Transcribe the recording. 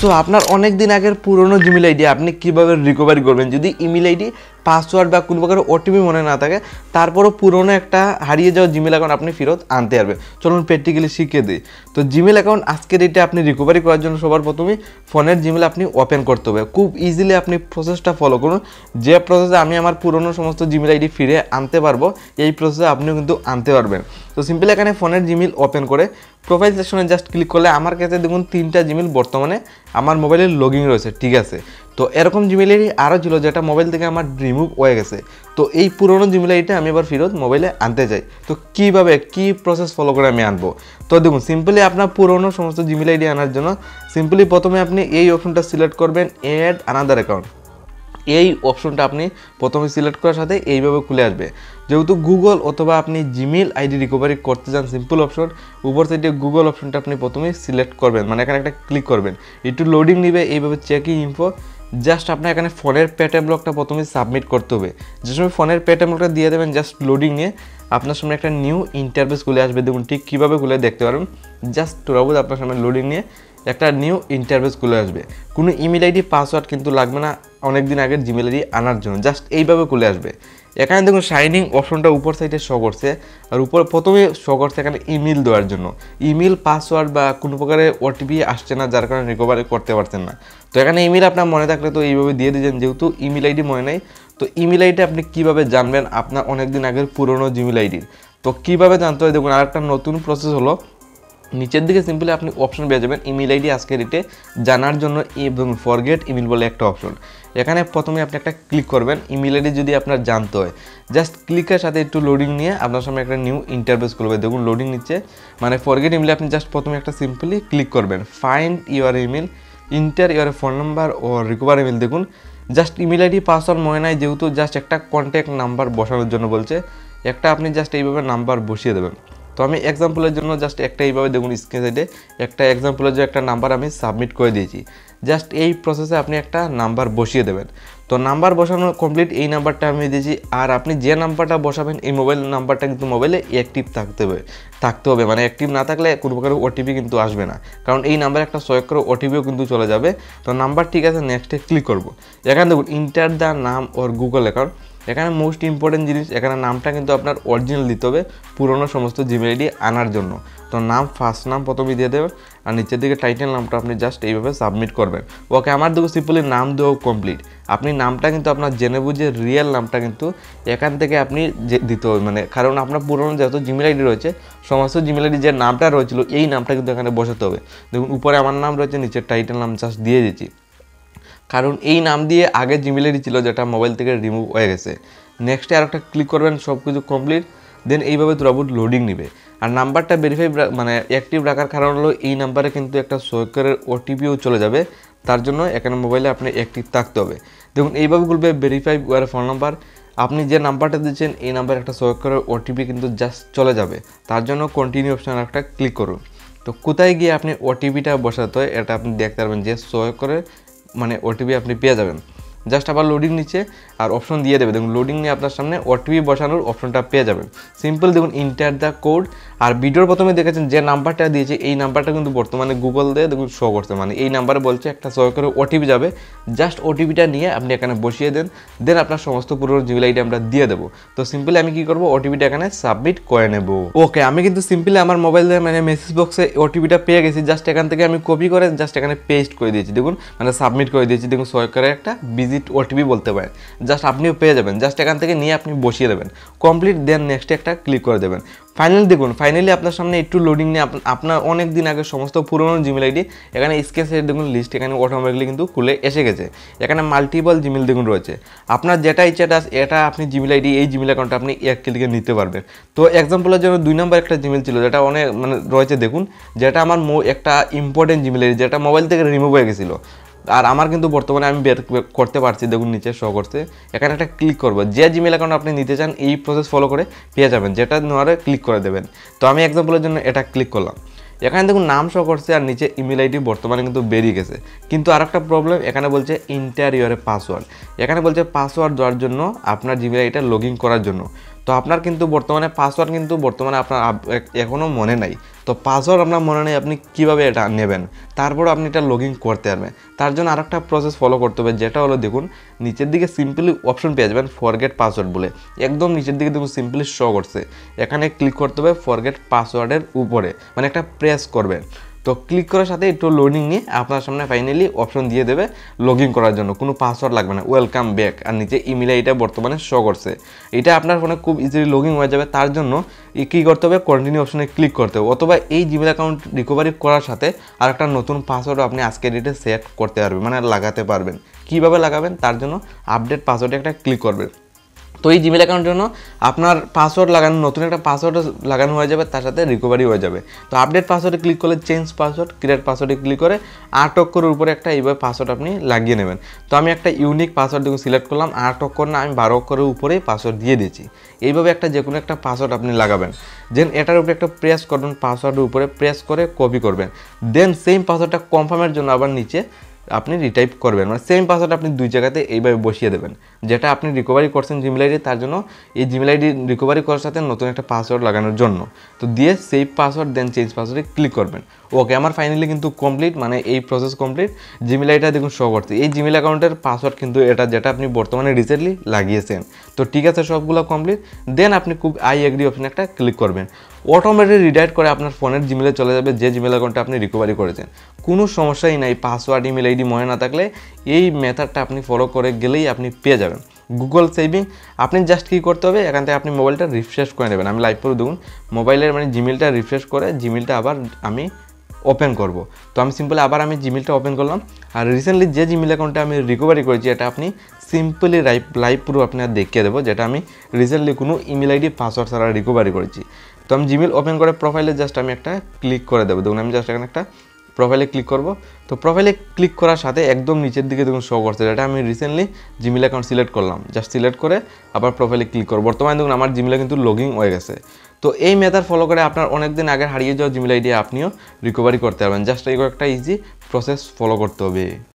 So আপনার অনেক দিন আগের পুরনো জিমেল আইডি আপনি কীভাবে রিকভারি করবেন যদি ইমেল আইডি পাসওয়ার্ড বা কোনো প্রকার ওটিপি মনে না থাকে, তারপরও পুরনো একটা হারিয়ে যাওয়া জিমেল অ্যাকাউন্ট আপনি ফেরত আনতে পারবেন। চলুন প্র্যাকটিক্যালি শিখিয়ে দিই। তো জিমেল অ্যাকাউন্ট আজকের ডেটে আপনি রিকভারি করার জন্য সবার প্রথমে ফোনের জিমেল আপনি ওপেন করতে হবে। খুব ইজিলি আপনি প্রসেসটা ফলো করুন। যে প্রসেসে আমি আমার পুরনো সমস্ত জিমেল আইডি ফিরে আনতে পারবো, এই প্রসেসে আপনিও কিন্তু আনতে পারবেন। তো সিম্পলি এখানে ফোনের জিমেল ওপেন করে প্রোফাইল সেকশনে জাস্ট ক্লিক করলে আমার কাছে দেখুন 3টা জিমেল বর্তমানে আমার মোবাইলে লগইন রয়েছে, ঠিক আছে। তো এরকম জিমেল আইডি আরও ছিল যেটা মোবাইল থেকে আমার রিমুভ হয়ে গেছে। তো এই পুরনো জিমেল আইডিটা আমি আবার ফেরত মোবাইলে আনতে চাই। তো কীভাবে কী প্রসেস ফলো করে আমি আনবো? তো দেখুন সিম্পলি আপনার পুরনো সমস্ত জিমেল আইডি আনার জন্য সিম্পলি প্রথমে আপনি এই অপশনটা সিলেক্ট করবেন, অ্যাড আনাদার অ্যাকাউন্ট। এই অপশনটা আপনি প্রথমে সিলেক্ট করার সাথে এইভাবে খুলে আসবে। যেহেতু গুগল অথবা আপনি জিমেল আইডি রিকভারি করতে চান, সিম্পল অপশন উপর সাইডে গুগল অপশনটা আপনি প্রথমে সিলেক্ট করবেন, মানে এখানে একটা ক্লিক করবেন, একটু লোডিং নেবে। এইভাবে চেকিং ইনফো জাস্ট আপনার এখানে ফোনের পেটিএম ব্লকটা প্রথমে সাবমিট করতে হবে। যে সময় ফোনের পেটিএম ব্লকটা দিয়ে দেবেন, জাস্ট লোডিং নিয়ে আপনার সামনে একটা নিউ ইন্টারফেস খুলে আসবে। দেখুন ঠিক কীভাবে খুলে দেখতে পারেন, জাস্ট তোরাবুদ আপনার সামনে লোডিং নিয়ে একটা নিউ ইন্টারফেস খুলে আসবে। কোনো ইমেল আইডি পাসওয়ার্ড কিন্তু লাগবে না অনেক দিন আগের জিমেল আইডি আনার জন্য, জাস্ট এইভাবে খুলে আসবে। এখানে দেখুন শাইনিং অপশনটা উপর সাইডে শো করছে, আর উপর প্রথমে শো করছে এখানে ইমেল দেওয়ার জন্য। ইমেল পাসওয়ার্ড বা কোনো প্রকারের ওটিপি আসছে না, যার কারণে রিকভারি করতে পারছেন না। তো এখানে ইমেল আপনার মনে থাকলে তো এইভাবে দিয়ে দিয়েছেন, যেহেতু ইমেল আইডি মনে নেই। তো ইমেল আইডি আপনি কীভাবে জানবেন আপনার অনেক দিন আগের পুরনো জিমেল আইডির? তো কীভাবে জানতে হয় দেখুন, আরেকটা নতুন প্রসেস হলো, নিচের দিকে সিম্পলি আপনি অপশন পেয়ে যাবেন ইমেল আইডি আজকে ডেটে জানার জন্য এবং ফরগেট ইমেল বলে একটা অপশন। এখানে প্রথমে আপনি একটা ক্লিক করবেন, ইমেল আইডি যদি আপনার জানতে হয়। জাস্ট ক্লিকের সাথে একটু লোডিং নিয়ে আপনার সামনে একটা নিউ ইন্টারফেস খুলবে। দেখুন লোডিং নিচ্ছে, মানে ফরগেট ইমেল আপনি জাস্ট প্রথমে একটা সিম্পলি ক্লিক করবেন, find your email, enter your phone number ও রিকভার ইমেল। দেখুন জাস্ট ইমেল আইডি পাসওয়ার্ড মনে নাই, যেহেতু জাস্ট একটা কন্ট্যাক্ট নাম্বার বসানোর জন্য বলছে, একটা আপনি জাস্ট এইভাবে নাম্বার বসিয়ে দেবেন। তো আমি এক্সাম্পলের জন্য জাস্ট একটা এইভাবে দেখুন স্ক্রিন সাইডে একটা এক্সাম্পলের জন্য একটা নাম্বার আমি সাবমিট করে দিয়েছি। জাস্ট এই প্রসেসে আপনি একটা নাম্বার বসিয়ে দেবেন। তো নাম্বার বসানো কমপ্লিট, এই নাম্বারটা আমি দিয়েছি। আর আপনি যে নাম্বারটা বসাবেন এই মোবাইল নাম্বারটা কিন্তু মোবাইলে অ্যাক্টিভ থাকতে হবে, মানে অ্যাক্টিভ না থাকলে কোনো প্রকার ওটিপি কিন্তু আসবে না, কারণ এই নাম্বারে একটা সহায়ক করে ওটিপিও কিন্তু চলে যাবে। তো নাম্বার ঠিক আছে, নেক্সটে ক্লিক করব। এখানে দেখুন ইন্টার দ্য নাম ওর গুগল অ্যাকাউন্ট। এখানে মোস্ট ইম্পর্টেন্ট জিনিস, এখানে নামটা কিন্তু আপনার অরিজিনাল দিতে হবে পুরনো সমস্ত জিমেল আইডি আনার জন্য। তো নাম ফার্স্ট নাম প্রথমে দিয়ে দেবেন, আর নিচের দিকে টাইটেল নামটা আপনি জাস্ট এইভাবে সাবমিট করবেন। ওকে, আমার দেখুন সিম্পলি নাম দেওয়া কমপ্লিট। আপনি নামটা কিন্তু আপনার জেনে বুঝে রিয়েল নামটা কিন্তু এখান থেকে আপনি দিতে হবে, মানে কারণ আপনার পুরনো যত জিমেল আইডি রয়েছে সমস্ত জিমেল আইডি যে নামটা রয়েছিল এই নামটা কিন্তু এখানে বসাতে হবে। দেখুন উপরে আমার নাম রয়েছে, নিচের টাইটেল নাম জাস্ট দিয়ে দিচ্ছি, কারণ এই নাম দিয়ে আগে জিমেল আইডি ছিল যেটা মোবাইল থেকে রিমুভ হয়ে গেছে। নেক্সটে আর একটা ক্লিক করবেন, সব কিছু কমপ্লিট। দেন এইভাবে তুরাবুট লোডিং নেবে। আর নাম্বারটা ভেরিফাই মানে অ্যাক্টিভ রাখার কারণ হলো এই নাম্বারে কিন্তু একটা সরকারের ওটিপিও চলে যাবে, তার জন্য এখানে মোবাইলে আপনি অ্যাক্টিভ থাকতে হবে। দেখুন এইভাবে বলবে ভেরিফাই ওয়ার ফোন নাম্বার, আপনি যে নাম্বারটা দিচ্ছেন এই নাম্বারে একটা সরকারের ওটিপি কিন্তু জাস্ট চলে যাবে, তার জন্য কন্টিনিউ অপশান একটা ক্লিক করুন। তো কোথায় গিয়ে আপনি ওটিপিটা বসাতে হয় এটা আপনি দেখতে পারবেন, যে সরকারের মানে ওটিপি আপনি পেয়ে যাবেন। জাস্ট আবার লোডিং নিচ্ছে আর অপশন দিয়ে দেবে। দেখুন লোডিং নিয়ে আপনার সামনে ওটিপি বসানোর অপশনটা পেয়ে যাবেন। সিম্পল দেখুন ইন্টার দ্য কোড। আর ভিডিওর প্রথমে দেখেছেন যে নাম্বারটা দিয়েছে এই নাম্বারটা কিন্তু বর্তমানে গুগল দিয়ে দেখুন শো করছে, মানে এই নাম্বারে বলছে একটা সরকারের ওটিপি যাবে। জাস্ট ওটিপিটা নিয়ে আপনি এখানে বসিয়ে দেন আপনার সমস্ত পুরো জিমেল আইডি আমরা দিয়ে দেবো। তো সিম্পলি আমি কী করবো, ওটিপিটা এখানে সাবমিট করে নেব। ওকে, আমি কিন্তু সিম্পলি আমার মোবাইলে মানে মেসেজ বক্সে ওটিপিটা পেয়ে গেছি। জাস্ট এখান থেকে আমি কপি করে জাস্ট এখানে পেস্ট করে দিয়েছি। দেখুন মানে সাবমিট করে দিয়েছি। দেখুন সরকারের একটা ওটিপি বলতে পারেন, জাস্ট আপনিও পেয়ে যাবেন। জাস্ট এখান থেকে নিয়ে আপনি বসিয়ে দেবেন কমপ্লিট, দেন নেক্সটে একটা ক্লিক করে দেবেন। ফাইনালি দেখুন ফাইনালি আপনার সামনে একটু লোডিং নিয়ে আপনার অনেক দিন আগে সমস্ত পুরনো জিমেল আইডি এখানে স্ক্রিন সাইডে দেখুন লিস্ট এখানে অটোমেটিকলি কিন্তু খুলে এসে গেছে। এখানে মাল্টিপল জিমেল দেখুন রয়েছে, আপনার যেটা ইচ্ছাটা এটা আপনি জিমেল আইডি এই জিমেল অ্যাকাউন্টটা আপনি এক ক্লিকে নিতে পারবেন। তো এক্সাম্পলের জন্য 2 নম্বর একটা জিমেল ছিল যেটা অনেক মানে রয়েছে দেখুন, যেটা আমার একটা ইম্পর্টেন্ট জিমেল আইডি যেটা মোবাইল থেকে রিমুভ হয়ে গেছিলো। আর আমার কিন্তু বর্তমানে আমি বের করতে পারছি, দেখুন নিচে শো করছে। এখানে একটা ক্লিক করবো, যে জিমেল অ্যাকাউন্ট আপনি নিতে চান এই প্রসেস ফলো করে পেয়ে যাবেন, যেটা নেওয়ারে ক্লিক করে দেবেন। তো আমি এক্সাম্পলের জন্য এটা ক্লিক করলাম। এখানে দেখুন নাম শো করছে আর নিচে ইমেল আইডি বর্তমানে কিন্তু বেরিয়ে গেছে। কিন্তু আর একটা প্রবলেম, এখানে বলছে ইন্টার ইউর পাসওয়ার্ড। এখানে বলছে পাসওয়ার্ড দেওয়ার জন্য আপনার জিমেল আইডিটা লগ ইন করার জন্য। তো আপনার কিন্তু বর্তমানে পাসওয়ার্ড কিন্তু বর্তমানে আপনার এখনও মনে নাই। তো পাসওয়ার্ড আপনার মনে নেই আপনি কীভাবে এটা নেবেন, তারপর আপনি এটা লগ ইন করতে পারবেন। তার জন্য আরেকটা প্রসেস ফলো করতে হবে, যেটা হলো দেখুন নিচের দিকে সিম্পলি অপশন পেয়ে যাবেন ফরগেট পাসওয়ার্ড বলে, একদম নিচের দিকে দেখুন সিম্পলি শো করছে, এখানে ক্লিক করতে হবে ফরগেট পাসওয়ার্ডের উপরে, মানে একটা প্রেস করবেন। তো ক্লিক করার সাথে একটু লোডিং নিয়ে আপনার সামনে ফাইনালি অপশন দিয়ে দেবে লগ ইন করার জন্য, কোনো পাসওয়ার্ড লাগবে না, ওয়েলকাম ব্যাক, আর নিচে ইমেল আইডিটা বর্তমানে শো করছে। এটা আপনার ফোনে খুব ইজিলি লগ ইন হয়ে যাবে। তার জন্য কী করতে হবে, কন্টিনিউ অপশনে ক্লিক করতে হবে, অথবা এই জিমেল অ্যাকাউন্ট রিকভারি করার সাথে আর একটা নতুন পাসওয়ার্ডও আপনি আজকের ডেটে সেট করতে পারবেন, মানে লাগাতে পারবেন। কীভাবে লাগাবেন, তার জন্য আপডেট পাসওয়ার্ডে একটা ক্লিক করবেন। তো এই জিমেল অ্যাকাউন্টের জন্য আপনার পাসওয়ার্ড লাগানো, নতুন একটা পাসওয়ার্ড লাগানো হয়ে যাবে, তার সাথে রিকভারি হয়ে যাবে। তো আপডেট পাসওয়ার্ডে ক্লিক করলে চেঞ্জ পাসওয়ার্ড, ক্রিয়েট পাসওয়ার্ডে ক্লিক করে 8 অক্ষরের উপরে একটা এইভাবে পাসওয়ার্ড আপনি লাগিয়ে নেবেন। তো আমি একটা ইউনিক পাসওয়ার্ড দেখুন সিলেক্ট করলাম, 8 অক্ষর না, আমি 12 অক্ষরের উপরেই পাসওয়ার্ড দিয়ে দিয়েছি। এইভাবে একটা যে কোনো একটা পাসওয়ার্ড আপনি লাগাবেন, দেন এটার উপরে একটা প্রেস করবেন, পাসওয়ার্ডের উপরে প্রেস করে কপি করবেন, দেন সেম পাসওয়ার্ডটা কনফার্মের জন্য আবার নিচে আপনি রিটাইপ করবেন, মানে সেম পাসওয়ার্ড আপনি 2 জায়গাতে এইভাবে বসিয়ে দেবেন, যেটা আপনি রিকভারি করছেন জিমেল আইডি, তার জন্য এই জিমেল আইডি রিকভারি করার সাথে নতুন একটা পাসওয়ার্ড লাগানোর জন্য। তো দিয়ে সেভ পাসওয়ার্ড দেন চেঞ্জ পাসওয়ার্ডে ক্লিক করবেন। ওকে, আমার ফাইনালি কিন্তু কমপ্লিট, মানে এই প্রসেস কমপ্লিট। জিমেল আইডিটা দেখুন শো করছে, এই জিমেল অ্যাকাউন্টের পাসওয়ার্ড কিন্তু এটা, যেটা আপনি বর্তমানে রিসেন্টলি লাগিয়েছেন। তো ঠিক আছে, সবগুলো কমপ্লিট। দেন আপনি খুব আই এগ্রি অপশনে একটা ক্লিক করবেন, অটোমেটিক রিডাইরেক্ট করে আপনার ফোনের জিমেলে চলে যাবে, যে জিমেল অ্যাকাউন্টটা আপনি রিকভারি করেছেন। কোনো সমস্যাই নাই, পাসওয়ার্ড ইমেল আইডি মনে না থাকলে এই মেথডটা আপনি ফলো করে গেলেই আপনি পেয়ে যাবেন গুগল সেভিং। আপনি জাস্ট কী করতে হবে, এখান থেকে আপনি মোবাইলটা রিফ্রেশ করে নেবেন। আমি লাইভ করে দেখুন মোবাইলের মানে জিমেলটা রিফ্রেশ করে জিমেলটা আবার আমি ওপেন করব। তো আমি সিম্পলি আবার আমি জিমেলটা ওপেন করলাম, আর রিসেন্টলি যে জিমেল অ্যাকাউন্টটা আমি রিকভারি করেছি এটা আপনি সিম্পলি লাইভ পুরো আপনার দেখিয়ে দেবো, যেটা আমি রিসেন্টলি কোনো ইমেল আইডি পাসওয়ার্ড ছাড়া রিকভারি করেছি। তো আমি জিমেল ওপেন করে প্রোফাইলে জাস্ট আমি একটা ক্লিক করে দেবো। দেখুন আমি জাস্ট এখানে একটা প্রোফাইলে ক্লিক করব। তো প্রোফাইলে ক্লিক করার সাথে একদম নিচের দিকে দেখুন শো করছে, যেটা আমি রিসেন্টলি জিমেল অ্যাকাউন্ট সিলেক্ট করলাম, জাস্ট সিলেক্ট করে আবার প্রোফাইলে ক্লিক করব। বর্তমানে দেখুন আমার জিমেলে কিন্তু লগ ইন হয়ে গেছে। তো এই মেথড ফলো করে আপনার অনেকদিন আগে হারিয়ে যাওয়া জিমেল আইডি আপনিও রিকভারি করতে পারবেন। জাস্ট এই একটা ইজি প্রসেস ফলো করতে হবে।